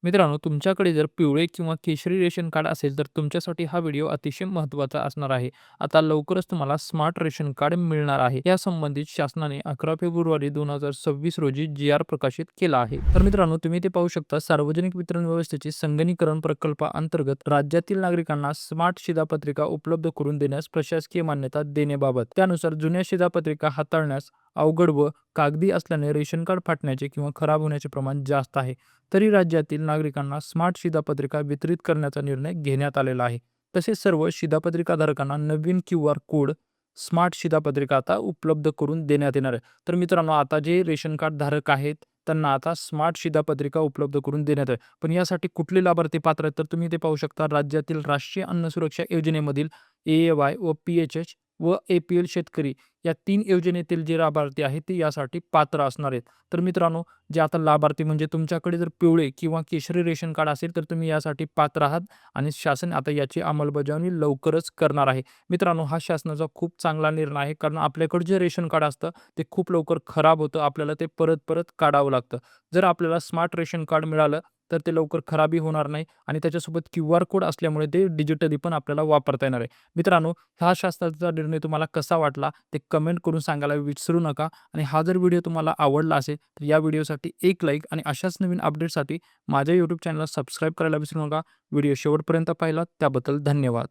मित्रांनो, तुमच्याकडे जर पिवळे किंवा केशरी रेशन कार्ड असेल, तर तुमच्यासाठी हा व्हिडिओ अतिशय महत्त्वाचा असणार आहे. आता लवकरच तुम्हाला स्मार्ट रेशन कार्ड मिळणार आहे. या संबंधित शासनाने 11 फेब्रुवारी 2026 रोजी जी-आर प्रकाशित केला आहे. तर मित्रांनो, तुम्ही ते पाहू शकता. सार्वजनिक वितरण व्यवस्थेचे संगणकीकरण प्रकल्पाअंतर्गत राज्यातील नागरिकांना स्मार्ट शिधापत्रिका उपलब्ध करून देण्यास प्रशासकीय मान्यता देण्याबाबत. त्यानुसार जुन्या शिधापत्रिका हाताळण्यास अवघड व कागदी असल्याने रेशन कार्ड फाटण्याचे किंवा खराब होण्याचे प्रमाण जास्त आहे. तरी राज्यातील नागरिकांना स्मार्ट शिधापत्रिका वितरित करण्याचा निर्णय घेण्यात आलेला आहे. तसेच सर्व शिधापत्रिकाधारकांना नवीन QR कोड स्मार्ट शिधापत्रिका आता उपलब्ध करून देण्यात येणार आहे. तर मित्रांनो, आता जे रेशन कार्ड धारक आहेत त्यांना आता स्मार्ट शिधापत्रिका उपलब्ध करून देण्यात आहे. पण यासाठी कुठले लाभार्थी पात्र आहेत, तर तुम्ही ते पाहू शकता. राज्यातील राष्ट्रीय अन्न सुरक्षा योजनेमधील AAY व PHH व APL शेतकरी या 3 योजनेतील जे लाभार्थी आहेत ते यासाठी पात्र असणार आहेत. तर मित्रांनो, जे आता लाभार्थी म्हणजे तुमच्याकडे जर पिवळे किंवा केशरी रेशन कार्ड असेल, तर तुम्ही यासाठी पात्र आहात आणि शासन आता याची अंमलबजावणी लवकरच करणार आहे. मित्रांनो, हा शासनाचा खूप चांगला निर्णय आहे, कारण आपल्याकडे जे रेशन कार्ड असतं ते खूप लवकर खराब होतं. आपल्याला ते परत-परत काढावं लागतं. जर आपल्याला स्मार्ट रेशन कार्ड मिळालं, तर ते लवकर खराबही होणार नाही आणि त्याच्यासोबत QR कोड असल्यामुळे ते डिजिटली पण आपल्याला वापरता येणार आहे. मित्रांनो, हा शासनाचा निर्णय तुम्हाला कसा वाटला ते कमेंट करून सांगायला विसरू नका. आणि हा जर व्हिडिओ तुम्हाला आवडला असेल, तर या व्हिडिओसाठी एक लाईक आणि अशाच नवीन अपडेटसाठी माझ्या YouTube चॅनलला सबस्क्राईब करायला विसरू नका. व्हिडिओ शेवटपर्यंत पाहिलात त्याबद्दल धन्यवाद.